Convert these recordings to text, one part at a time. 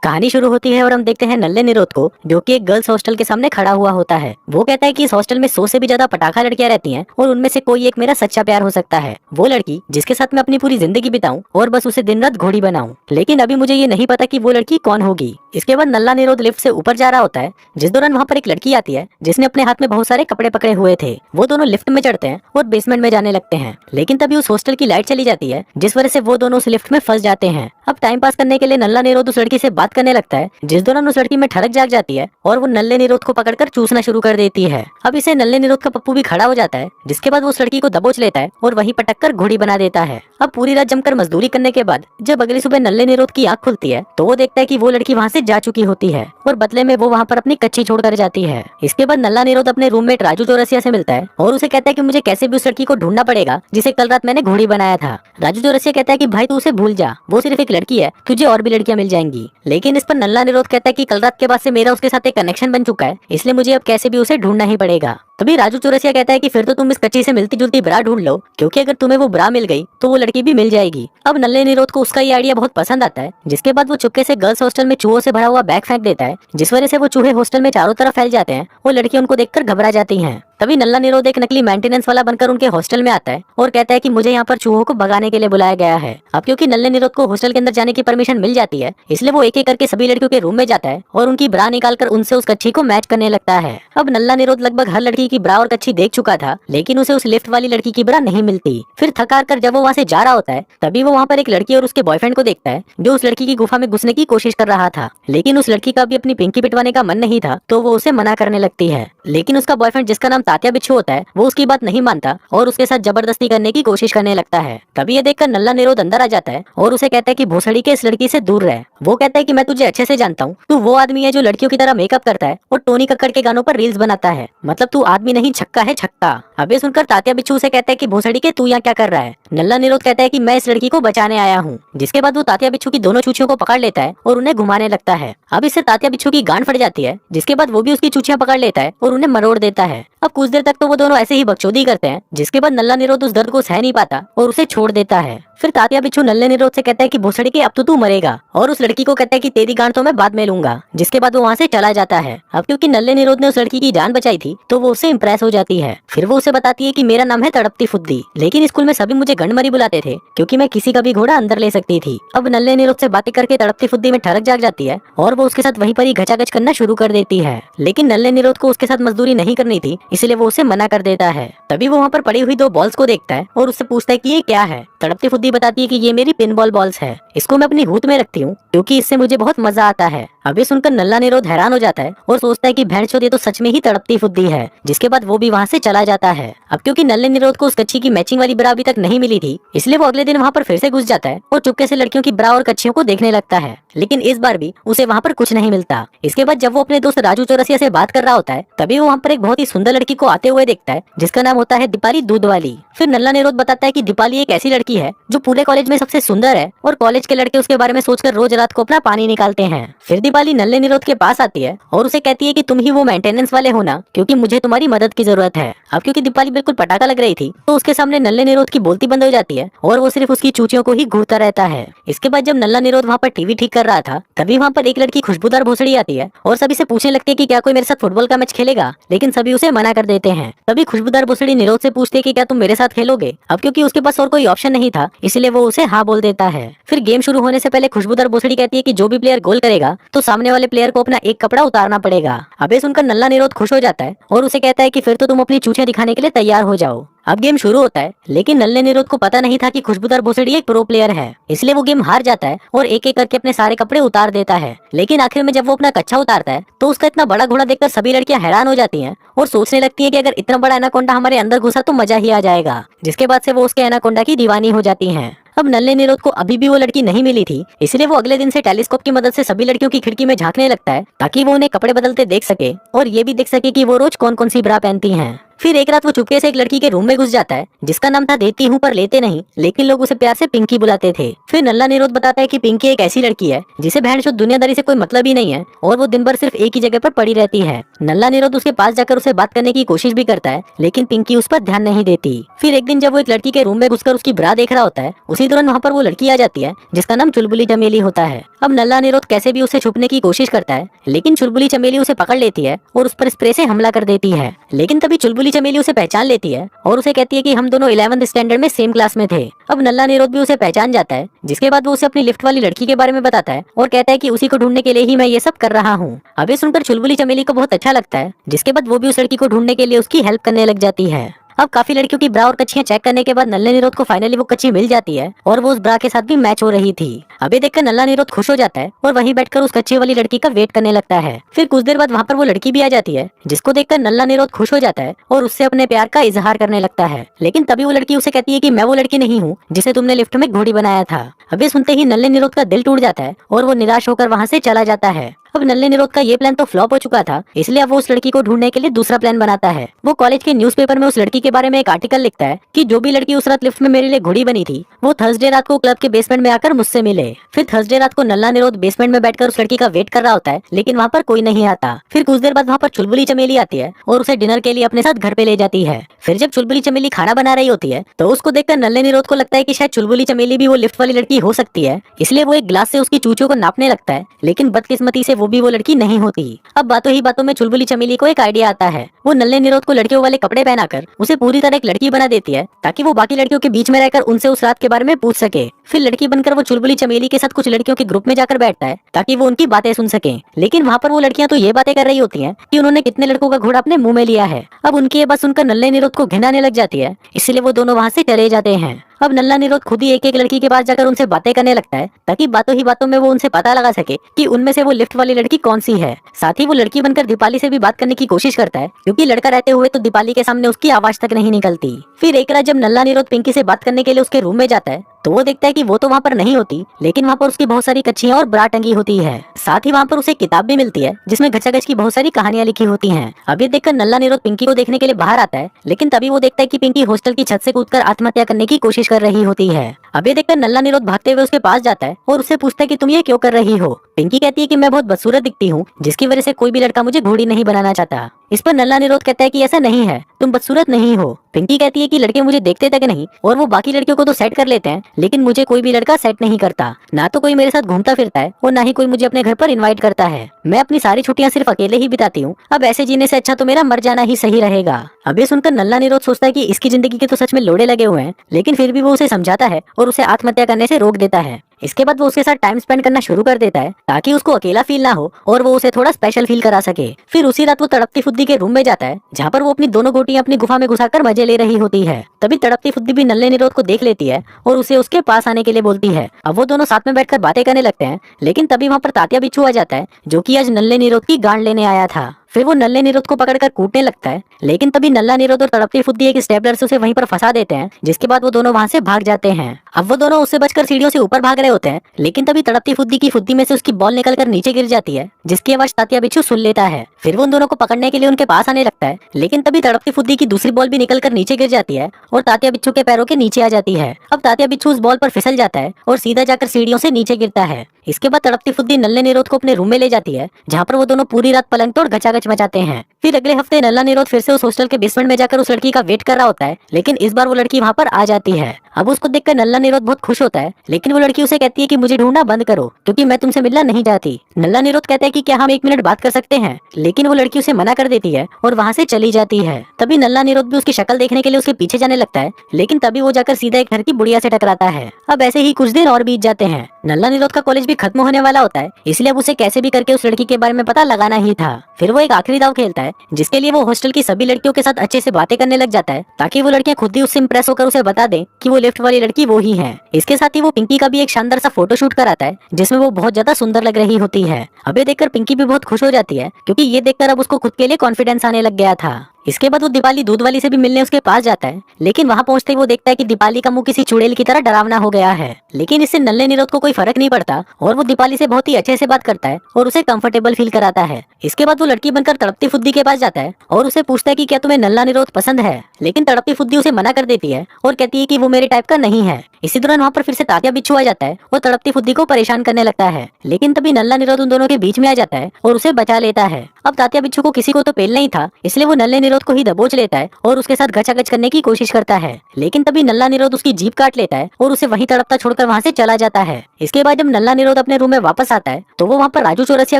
कहानी शुरू होती है और हम देखते हैं नल्ले निरोध को, जो कि एक गर्ल्स हॉस्टल के सामने खड़ा हुआ होता है। वो कहता है कि इस हॉस्टल में 100 से भी ज्यादा पटाखा लड़कियां रहती हैं और उनमें से कोई एक मेरा सच्चा प्यार हो सकता है, वो लड़की जिसके साथ मैं अपनी पूरी जिंदगी बिताऊं और बस उसे दिन रात घोड़ी बनाऊं। लेकिन अभी मुझे ये नहीं पता कि वो लड़की कौन होगी। इसके बाद नल्ला निरोध लिफ्ट से ऊपर जा रहा होता है, जिस दौरान वहाँ पर एक लड़की आती है जिसने अपने हाथ में बहुत सारे कपड़े पकड़े हुए थे। वो दोनों लिफ्ट में चढ़ते हैं और बेसमेंट में जाने लगते हैं, लेकिन तभी उस हॉस्टल की लाइट चली जाती है, जिस वजह से वो दोनों उस लिफ्ट में फंस जाते हैं। अब टाइम पास करने के लिए नल्ला निरोध उस लड़की से बात करने लगता है, जिस दौरान उस लड़की में ठड़क जाग जाती है और वो नल्ले निरोध को पकड़कर चूसना शुरू कर देती है। अब इसे नल्ले निरोध का पप्पू भी खड़ा हो जाता है, जिसके बाद वो उस लड़की को दबोच लेता है और वहीं पटक कर घोड़ी बना देता है। अब पूरी रात जमकर मजदूरी करने के बाद जब अगली सुबह नल्ले निरोध की आंख खुलती है तो वो देखता है कि वो लड़की वहाँ से जा चुकी होती है और बदले में वो वहाँ पर अपनी कच्ची छोड़कर जाती है। इसके बाद नल्ला निरोध अपने रूममेट राजू चौरसिया से मिलता है और उसे कहता है कि मुझे कैसे भी उस लड़की को ढूंढना पड़ेगा जिसे कल रात मैंने घोड़ी बनाया था। राजू चौरसिया कहता है कि भाई तू उसे भूल जा, वो सिर्फ एक लड़की है, तुझे और भी लड़कियां मिल जाएंगी। लेकिन इस पर नल्ला निरोध कहता है कि कल रात के बाद से मेरा उसके साथ एक कनेक्शन बन चुका है, इसलिए मुझे अब कैसे भी उसे ढूंढना ही पड़ेगा। तभी राजू चौरसिया कहता है कि फिर तो तुम इस कच्ची से मिलती जुलती ब्रा ढूंढ लो, क्योंकि अगर तुम्हें वो ब्रा मिल गई तो वो लड़की भी मिल जाएगी। अब नल्ले निरोध को उसका ये आइडिया बहुत पसंद आता है, जिसके बाद वो चुपके से गर्ल्स हॉस्टल में चूहों से भरा हुआ बैग फेंक देता है, जिस वजह से वो चूहे हॉस्टल में चारों तरफ फैल जाते हैं और लड़कियां उनको देखकर घबरा जाती हैं। तभी नल्ला निरोध एक नकली मेंटेनेंस वाला बनकर उनके हॉस्टल में आता है और कहता है कि मुझे यहाँ पर चूहों को भगाने के लिए बुलाया गया है। अब क्योंकि नल्ले निरोध को हॉस्टल के अंदर जाने की परमिशन मिल जाती है, इसलिए वो एक एक करके सभी लड़कियों के रूम में जाता है और उनकी ब्रा निकालकर उनसे उस कच्छी को मैच करने लगता है। अब नल्ला निरोध लगभग हर लड़की की ब्रा और कच्छी देख चुका था, लेकिन उसे उस लिफ्ट वाली लड़की की ब्रा नहीं मिलती। फिर थक हार कर जब वो वहाँ से जा रहा होता है, तभी वो वहाँ पर एक लड़की और उसके बॉयफ्रेंड को देखता है, जो उस लड़की की गुफा में घुसने की कोशिश कर रहा था। लेकिन उस लड़की का भी अपनी पिंकी पिटवाने का मन नहीं था, तो वो उसे मना करने लगती है। लेकिन उसका बॉयफ्रेंड, जिसका नाम तात्या बिच्छू होता है, वो उसकी बात नहीं मानता और उसके साथ जबरदस्ती करने की कोशिश करने लगता है। तभी ये देखकर नल्ला निरोध अंदर आ जाता है और उसे कहता है कि भोसड़ी के इस लड़की से दूर रह। वो कहता है कि मैं तुझे अच्छे से जानता हूँ, तू वो आदमी है जो लड़कियों की तरह मेकअप करता है और टोनी कक्कड़ के गानों पर रील्स बनाता है, मतलब तू आदमी नहीं छक्का है छक्का। अब ये सुनकर तात्या बिच्छू से कहता है कि भोसड़ी के तू यहाँ क्या कर रहा है। नल्ला निरोध कहता है कि मैं इस लड़की को बचाने आया हूँ। जिसके बाद वो तात्या बिच्छू की दोनों चूचियों को पकड़ लेता है और उन्हें घुमाने लगता है। अब इससे तात्या बिच्छू की गांड फट जाती है, जिसके बाद वो भी उसकी चूचियां पकड़ लेता है और उन्हें मरोड़ देता है। अब कुछ देर तक तो वो दोनों ऐसे ही बकचोदी करते हैं, जिसके बाद नल्ला निरोध उस दर्द को सह नहीं पाता और उसे छोड़ देता है। फिर तात्या बिच्छू नल्ले निरोध से कहता है कि भोसड़ी के अब तो तू मरेगा, और उस लड़की को कहता है कि तेरी गांड तो मैं बाद में लूंगा। जिसके बाद वो वहाँ से चला जाता है। अब क्योंकि नल्ले निरोध ने उस लड़की की जान बचाई थी, तो वो उससे इम्प्रेस हो जाती है। फिर वो उसे बताती है कि मेरा नाम है तड़पती फुद्दी, लेकिन स्कूल में सभी मुझे गंडमरी बुलाते थे, क्योंकि मैं किसी का भी घोड़ा अंदर ले सकती थी। अब नल्ले निरोध से बातें करके तड़पती फुद्दी में ठड़क जाग जाती है और वो उसके साथ वहीं पर ही घचाघच करना शुरू कर देती है। लेकिन नल्ले निरोध को उसके साथ मजदूरी नहीं करनी थी, इसलिए वो उसे मना कर देता है। तभी वो वहाँ पर पड़ी हुई 2 बॉल्स को देखता है और उससे पूछता है कि ये क्या है। तड़पती फुद्दी बताती है कि ये मेरी पिनबॉल बॉल्स है, इसको मैं अपनी हूत में रखती हूँ क्योंकि इससे मुझे बहुत मजा आता है। अब ये सुनकर नल्ला निरोध हैरान हो जाता है और सोचता है कि भैंसचोद ये तो सच में ही तड़पती फुद्दी है। जिसके बाद वो भी वहाँ से चला जाता है। अब क्योंकि नल्ले निरोध को उस कच्छी की मैचिंग वाली ब्रा अभी तक नहीं मिली थी, इसलिए वो अगले दिन वहाँ पर फिर से घुस जाता है और चुपके से लड़कियों की ब्रा और कच्छियों को देखने लगता है। लेकिन इस बार भी उसे वहाँ पर कुछ नहीं मिलता। इसके बाद जब वो अपने दोस्त राजू चौरसिया से बात कर रहा होता है, तभी वो वहाँ पर एक बहुत ही सुंदर लड़की को आते हुए देखता है, जिसका नाम होता है दीपाली दूध वाली। फिर नल्ला निरोध बताता है कि दीपाली एक ऐसी लड़की है जो पूरे कॉलेज में सबसे सुंदर है और कॉलेज के लड़के उसके बारे में सोचकर रोज रात को अपना पानी निकालते हैं। फिर दीपाली नल्ले निरोध के पास आती है और उसे कहती है कि तुम ही वो मेंटेनेंस वाले हो ना, क्योंकि मुझे तुम्हारी मदद की जरूरत है। अब क्योंकि दीपाली बिल्कुल पटाखा लग रही थी, तो उसके सामने नल्ले निरोध की बोलती बंद हो जाती है और वो सिर्फ उसकी चूचियों को ही घूरता रहता है। इसके बाद जब नल्ला निरोध वहाँ पर टीवी ठीक कर रहा था, तभी वहाँ पर एक लड़की खुशबूदार भोसड़ी आती है और सभी से पूछने लगती है कि क्या कोई मेरे साथ फुटबॉल का मैच खेलेगा, लेकिन सभी उसे मना कर देते हैं। तभी खुशबूदार भोसड़ी निरोध से पूछती है कि क्या तुम मेरे साथ खेलोगे। अब क्योंकि उसके पास और कोई ऑप्शन नहीं था, इसलिए वो उसे हाँ बोल देता है। फिर गेम शुरू होने से पहले खुशबूदार भोसड़ी कहती है कि जो भी प्लेयर गोल करेगा तो सामने वाले प्लेयर को अपना एक कपड़ा उतारना पड़ेगा। अब ये सुनकर नल्ला निरोध खुश हो जाता है और उसे कहता है कि फिर तो तुम अपनी चूचियां दिखाने के लिए तैयार हो जाओ। अब गेम शुरू होता है, लेकिन नल्ले निरोध को पता नहीं था कि खुशबूदार भोसड़ी एक प्रो प्लेयर है, इसलिए वो गेम हार जाता है और एक एक करके अपने सारे कपड़े उतार देता है। लेकिन आखिर में जब वो अपना कच्छा उतारता है तो उसका इतना बड़ा घोड़ा देखकर सभी लड़कियां हैरान हो जाती हैं और सोचने लगती हैं कि अगर इतना बड़ा एनाकोंडा हमारे अंदर घुसा तो मजा ही आ जाएगा। जिसके बाद से वो उसके एनाकोंडा की दीवानी हो जाती हैं। अब नल्ले निरोध को अभी भी वो लड़की नहीं मिली थी, इसलिए वो अगले दिन से टेलीस्कोप की मदद से सभी लड़कियों की खिड़की में झांकने लगता है, ताकि वो उन्हें कपड़े बदलते देख सके और ये भी देख सके कि वो रोज कौन कौन सी ब्रा पहनती हैं। फिर एक रात वो चुपके से एक लड़की के रूम में घुस जाता है जिसका नाम था देती हूँ पर लेते नहीं, लेकिन लोग उसे प्यार से पिंकी बुलाते थे। फिर नल्ला निरोध बताता है कि पिंकी एक ऐसी लड़की है जिसे बहनचोद दुनियादारी से कोई मतलब ही नहीं है और वो दिन भर सिर्फ एक ही जगह पर पड़ी रहती है। नल्ला निरोध उसके पास जाकर उसे बात करने की कोशिश भी करता है, लेकिन पिंकी उस पर ध्यान नहीं देती। फिर एक दिन जब वो एक लड़की के रूम में घुसकर उसकी ब्रा देख रहा होता है, उसी दौरान वहाँ पर वो लड़की आ जाती है जिसका नाम चुलबुली चमेली होता है। अब नल्ला निरोध कैसे भी उसे छुपने की कोशिश करता है, लेकिन चुलबुली चमेली उसे पकड़ लेती है और उस पर स्प्रे से हमला कर देती है। लेकिन तभी चुलबुली चमेली उसे पहचान लेती है और उसे कहती है कि हम दोनों 11th स्टैंडर्ड में सेम क्लास में थे। अब नल्ला निरोध भी उसे पहचान जाता है, जिसके बाद वो उसे अपनी लिफ्ट वाली लड़की के बारे में बताता है और कहता है कि उसी को ढूंढने के लिए ही मैं ये सब कर रहा हूँ। अब ये सुनकर चुलबुली चमेली को बहुत अच्छा लगता है, जिसके बाद वो भी उस लड़की को ढूंढने के लिए उसकी हेल्प करने लग जाती है। अब काफी लड़कियों की ब्रा और कच्चियां चेक करने के बाद नल्ले निरोध को फाइनली वो कच्ची मिल जाती है और वो उस ब्रा के साथ भी मैच हो रही थी। अब ये देखकर नल्ला निरोध खुश हो जाता है और वहीं बैठकर उस कच्ची वाली लड़की का वेट करने लगता है। फिर कुछ देर बाद वहाँ पर वो लड़की भी आ जाती है, जिसको देखकर नल्ला निरोध खुश हो जाता है और उससे अपने प्यार का इजहार करने लगता है। लेकिन तभी वो लड़की उसे कहती है कि मैं वो लड़की नहीं हूँ जिसे तुमने लिफ्ट में घोड़ी बनाया था। अब ये सुनते ही नल्ले निरोध का दिल टूट जाता है और वो निराश होकर वहाँ से चला जाता है। अब नल्ले निरोध का ये प्लान तो फ्लॉप हो चुका था, इसलिए अब वो उस लड़की को ढूंढने के लिए दूसरा प्लान बनाता है। वो कॉलेज के न्यूज़पेपर में उस लड़की के बारे में एक आर्टिकल लिखता है कि जो भी लड़की उस रात लिफ्ट में मेरे लिए घोड़ी बनी थी वो थर्सडे रात को क्लब के बेसमेंट में आकर मुझसे मिले। फिर थर्सडे रात को नल्ला निरोध बेसमेंट में बैठकर उस लड़की का वेट कर रहा होता है, लेकिन वहाँ पर कोई नहीं आता। फिर कुछ देर बाद वहाँ पर चुलबुली चमेली आती है और उसे डिनर के लिए अपने साथ घर पे ले जाती है। फिर जब चुलबुली चमेली खाना बना रही होती है तो उसको देखकर नल्ले निरोध को लगता है कि शायद चुलबुली चमेली भी वो लिफ्ट वाली लड़की हो सकती है, इसलिए वो एक ग्लास से उसकी चूचों को नापने लगता है, लेकिन बदकिस्मती से वो भी वो लड़की नहीं होती। अब बातों ही बातों में चुलबुली चमेली को एक आइडिया आता है। वो नल्ले निरोध को लड़कियों वाले कपड़े पहनाकर उसे पूरी तरह एक लड़की बना देती है ताकि वो बाकी लड़कियों के बीच में रहकर उनसे उस रात के बारे में पूछ सके। फिर लड़की बनकर वो चुलबुली चमेली के साथ कुछ लड़कियों के ग्रुप में जाकर बैठता है ताकि वो उनकी बातें सुन सके। लेकिन वहाँ पर वो लड़कियां तो ये बातें कर रही होती हैं कि उन्होंने कितने लड़कों का घोड़ा अपने मुंह में लिया है। अब उनकी ये बात सुनकर नल्ले निरोध को घिन आने लग जाती है, इसलिए वो दोनों वहाँ से चले जाते हैं। अब नल्ला निरोध खुद ही एक एक लड़की के पास जाकर उनसे बातें करने लगता है ताकि बातों ही बातों में वो उनसे पता लगा सके कि उनमें से वो लिफ्ट वाली लड़की कौन सी है। साथ ही वो लड़की बनकर दीपाली से भी बात करने की कोशिश करता है, क्योंकि लड़का रहते हुए तो दीपाली के सामने उसकी आवाज तक नहीं निकलती। फिर एक रात जब नल्ला निरोध पिंकी से बात करने के लिए उसके रूम में जाता है तो वो देखता है कि वो तो वहाँ पर नहीं होती, लेकिन वहाँ पर उसकी बहुत सारी कच्चियां और ब्रा टंगी होती है। साथ ही वहाँ पर उसे किताब भी मिलती है जिसमें घचाघच की बहुत सारी कहानियां लिखी होती हैं। अब ये देखकर नल्ला निरोध पिंकी को देखने के लिए बाहर आता है, लेकिन तभी वो देखता है कि पिंकी हॉस्टल की छत से कूदकर आत्महत्या करने की कोशिश कर रही होती है। अब ये देखकर नल्ला निरोध भागते हुए उसके पास जाता है और उससे पूछता है कि तुम ये क्यों कर रही हो। पिंकी कहती है कि मैं बहुत बदसूरत दिखती हूँ, जिसकी वजह से कोई भी लड़का मुझे घोड़ी नहीं बनाना चाहता। इस पर नल्ला निरोध कहता है कि ऐसा नहीं है, तुम बदसूरत नहीं हो। पिंकी कहती है कि लड़के मुझे देखते तक नहीं और वो बाकी लड़कियों को तो सेट कर लेते हैं, लेकिन मुझे कोई भी लड़का सेट नहीं करता। ना तो कोई मेरे साथ घूमता फिरता है और ना ही कोई मुझे अपने घर पर इनवाइट करता है। मैं अपनी सारी छुट्टियां सिर्फ अकेले ही बिताती हूँ। अब ऐसे जीने से अच्छा तो मेरा मर जाना ही सही रहेगा। अब ये सुनकर नल्ला निरोध सोचता है कि इसकी जिंदगी के तो सच में लोड़े लगे हुए हैं, लेकिन फिर भी वो उसे समझाता है और उसे आत्महत्या करने से रोक देता है। इसके बाद वो उसके साथ टाइम स्पेंड करना शुरू कर देता है ताकि उसको अकेला फील ना हो और वो उसे थोड़ा स्पेशल फील करा सके। फिर उसी रात वो तड़पती फुद्दी के रूम में जाता है, जहाँ पर वो अपनी दोनों गोटियां अपनी गुफा में घुसाकर मजे ले रही होती है। तभी तड़पती फुद्दी भी नल्ले निरोध को देख लेती है और उसे उसके पास आने के लिए बोलती है। अब वो दोनों साथ में बैठकर बातें करने लगते हैं, लेकिन तभी वहाँ पर तात्या बिच्छू आ जाता है, जो कि आज नल्ले निरोध की गांड लेने आया था। फिर वो नल्ले निरोध को पकड़कर कूटने लगता है, लेकिन तभी नल्ला निरोध और तड़पती फुद्दी एक स्टेपलर से उसे वहीं पर फंसा देते हैं, जिसके बाद वो दोनों वहाँ से भाग जाते हैं। अब वो दोनों उससे बचकर सीढ़ियों से ऊपर भाग रहे होते हैं, लेकिन तभी तड़पती फुद्दी की फुद्दी में से उसकी बॉल निकलकर नीचे गिर जाती है, जिसकी आवाज तात्या बिच्छू सुन लेता है। फिर वो उन दोनों को पकड़ने के लिए उनके पास आने लगता है, लेकिन तभी तड़पती फुद्दी की दूसरी बॉल भी निकलकर नीचे गिर जाती है और तात्या बिच्छू के पैरों के नीचे आ जाती है। अब तात्या बिच्छू उस बॉल पर फिसल जाता है और सीधा जाकर सीढ़ियों से नीचे गिरता है। इसके बाद तड़पती फुद्दी नल्ले निरोध को अपने रूम में ले जाती है, जहाँ पर वो दोनों पूरी रात पलंग तोड़ घचाघच मचाते हैं। फिर अगले हफ्ते नल्ला निरोध फिर से उस हॉस्टल के बेसमेंट में जाकर उस लड़की का वेट कर रहा होता है, लेकिन इस बार वो लड़की वहाँ पर आ जाती है। अब उसको देखकर नल्ला निरोध बहुत खुश होता है, लेकिन वो लड़की उसे कहती है कि मुझे ढूंढना बंद करो, क्योंकि मैं तुमसे मिलना नहीं चाहती। नल्ला निरोध कहता है कि क्या हम 1 मिनट बात कर सकते हैं, लेकिन वो लड़की उसे मना कर देती है और वहाँ से चली जाती है। तभी नल्ला निरोध भी उसकी शक्ल देखने के लिए उसके पीछे जाने लगता है, लेकिन तभी वो जाकर सीधा एक घर की बुढ़िया से टकराता है। अब ऐसे ही कुछ दिन और बीत जाते हैं। नल्ला निरोध का कॉलेज भी खत्म होने वाला होता है, इसलिए अब उसे कैसे भी करके उस लड़की के बारे में पता लगाना ही था। फिर वो एक आखिरी दाव खेलता है, जिसके लिए वो हॉस्टल की सभी लड़कियों के साथ अच्छे से बातें करने लग जाता है, ताकि वो लड़कियां खुद ही उससे इंप्रेस होकर उसे बता दें कि वो लिफ्ट वाली लड़की वो ही है। इसके साथ ही वो पिंकी का भी एक शानदार सा फोटो शूट कराता है, जिसमें वो बहुत ज्यादा सुंदर लग रही होती है। अब ये देखकर पिंकी भी बहुत खुश हो जाती है, क्योंकि ये देखकर अब उसको खुद के लिए कॉन्फिडेंस आने लग गया था। इसके बाद वो दीपाली दूध वाली से भी मिलने उसके पास जाता है, लेकिन वहाँ पहुंचते ही वो देखता है कि दीपाली का मुंह किसी चुड़ैल की तरह डरावना हो गया है। लेकिन इससे नल्ले निरोध को कोई फर्क नहीं पड़ता और वो दीपाली से बहुत ही अच्छे से बात करता है और उसे कंफर्टेबल फील कराता है। इसके बाद वो लड़की बनकर तड़पती फुद्दी के पास जाता है और उसे पूछता है कि क्या तुम्हें नल्ला निरोध पसंद है, लेकिन तड़पती फुद्दी उसे मना कर देती है और कहती है कि वो मेरे टाइप का नहीं है। इसी दौरान वहाँ पर फिर से तात्या बिच्छू आ जाता है और तड़पती फुद्दी को परेशान करने लगता है, लेकिन तभी नल्ला निरोध उन दोनों के बीच में आ जाता है और उसे बचा लेता है। अब तात्या बिच्छू को किसी को तो पेलना ही था, इसलिए वो नल्ले निरोध को ही दबोच लेता है और उसके साथ गचागच करने की कोशिश करता है, लेकिन तभी नल्ला निरोध उसकी जीभ काट लेता है और उसे वहीं तड़पता छोड़कर वहाँ से चला जाता है। इसके बाद जब नल्ला निरोध अपने रूम में वापस आता है तो वो वहाँ पर राजू चौरसिया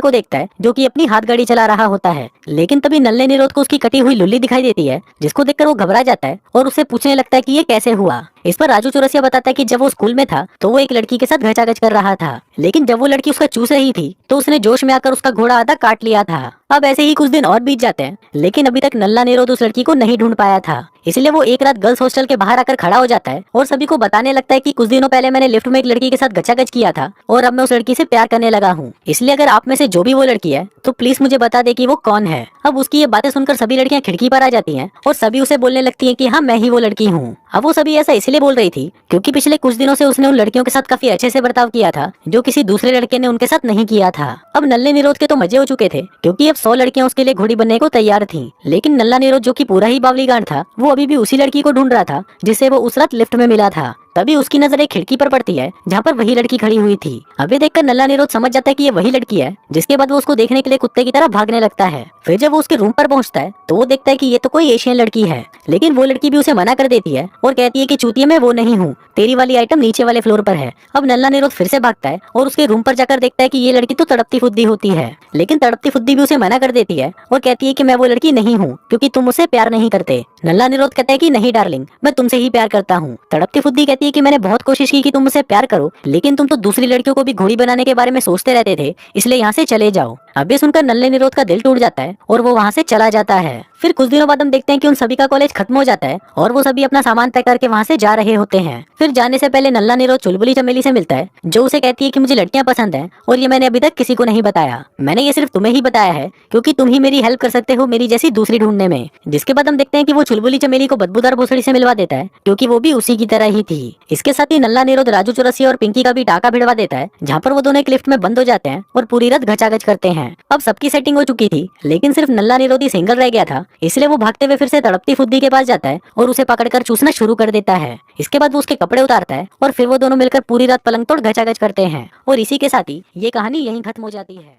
को देखता है जो कि अपनी हाथ गाड़ी चला रहा होता है, लेकिन तभी नल्ले निरोध को उसकी कटी हुई लुल्ली दिखाई देती है, जिसको देखकर वो घबरा जाता है और उससे पूछने लगता है कि ये कैसे हुआ। इस पर राजू चौरसिया बताता है कि जब वो स्कूल में था तो वो एक लड़की के साथ घचाघच कर रहा था, लेकिन जब वो लड़की उसका चूस रही थी तो उसने जोश में आकर उसका घोड़ा आधा काट लिया था। अब ऐसे ही कुछ दिन और बीत जाते हैं, लेकिन अभी तक नल्ला निरोध उस लड़की को नहीं ढूंढ पाया था, इसलिए वो एक रात गर्ल्स हॉस्टल के बाहर आकर खड़ा हो जाता है और सभी को बताने लगता है कि कुछ दिनों पहले मैंने लिफ्ट में एक लड़की के साथ गचागच किया था और अब मैं उस लड़की से प्यार करने लगा हूँ, इसलिए अगर आप में से जो भी वो लड़की है तो प्लीज मुझे बता दे कि वो कौन है। अब उसकी ये बातें सुनकर सभी लड़कियां खिड़की पर आ जाती हैं और सभी उसे बोलने लगती हैं कि हाँ मैं ही वो लड़की हूँ। अब वो सभी ऐसा इसलिए बोल रही थी क्योंकि पिछले कुछ दिनों से उसने उन लड़कियों के साथ काफी अच्छे से बर्ताव किया था जो किसी दूसरे लड़के ने उनके साथ नहीं किया था। अब नल्ले निरोध के तो मजे हो चुके थे क्योंकि अब 100 लड़कियां उसके लिए घोड़ी बनने को तैयार थीं, लेकिन नल्ला निरोध जो कि पूरा ही बावली गांड था वो अभी भी उसी लड़की को ढूंढ रहा था जिसे वो उस रात लिफ्ट में मिला था। तभी उसकी नजर एक खिड़की पर पड़ती है जहाँ पर वही लड़की खड़ी हुई थी। अभी देखकर नल्ला निरोध समझ जाता है कि ये वही लड़की है, जिसके बाद वो उसको देखने के लिए कुत्ते की तरह भागने लगता है। फिर जब वो उसके रूम पर पहुंचता है तो वो देखता है कि ये तो कोई एशियन लड़की है, लेकिन वो लड़की भी उसे मना कर देती है और कहती है कि चूतिया मैं वो नहीं हूँ, तेरी वाली आइटम नीचे वाले फ्लोर पर है। अब नल्ला निरोध फिर से भागता है और उसके रूम पर जाकर देखता है कि ये लड़की तो तड़पती फुद्दी होती है, लेकिन तड़पती फुद्दी भी उसे मना कर देती है और कहती है कि मैं वो लड़की नहीं हूँ क्योंकि तुम मुझसे प्यार नहीं करते। नल्ला निरोध कहता है कि नहीं डार्लिंग, मैं तुमसे ही प्यार करता हूँ। तड़पती फुद्दी कहती है कि मैंने बहुत कोशिश की कि तुम मुझसे प्यार करो, लेकिन तुम तो दूसरी लड़कियों को भी घोड़ी बनाने के बारे में सोचते रहते थे, इसलिए यहाँ से चले जाओ। अब ये सुनकर नल्ले निरोध का दिल टूट जाता है और वो वहाँ से चला जाता है। फिर कुछ दिनों बाद हम देखते हैं कि उन सभी का कॉलेज खत्म हो जाता है और वो सभी अपना सामान पैक करके वहाँ से जा रहे होते हैं। फिर जाने से पहले नल्ला निरोध चुलबुली चमेली से मिलता है जो उसे कहती है कि मुझे लड़कियां पसंद हैं और ये मैंने अभी तक किसी को नहीं बताया, मैंने ये सिर्फ तुम्हें ही बताया है क्योंकि तुम ही मेरी हेल्प कर सकते हो मेरी जैसी दूसरी ढूंढने में। जिसके बाद हम देखते हैं कि वो चुलबुली चमेली को बदबूदार भोसड़ी से मिलवा देता है क्योंकि वो भी उसी की तरह ही थी। इसके साथ ही नल्ला निरोध राजू चौरसिया और पिंकी का भी टाका भिड़वा देता है जहाँ पर वो दोनों एक लिफ्ट में बंद हो जाते हैं और पूरी रात घचाघच करते हैं। अब सबकी सेटिंग हो चुकी थी, लेकिन सिर्फ नल्ला निरोधी सिंगल रह गया था, इसलिए वो भागते हुए फिर से तड़पती फुद्दी के पास जाता है और उसे पकड़कर चूसना शुरू कर देता है। इसके बाद वो उसके कपड़े उतारता है और फिर वो दोनों मिलकर पूरी रात पलंग तोड़ घचाघच करते हैं और इसी के साथ ही ये कहानी यहीं खत्म हो जाती है।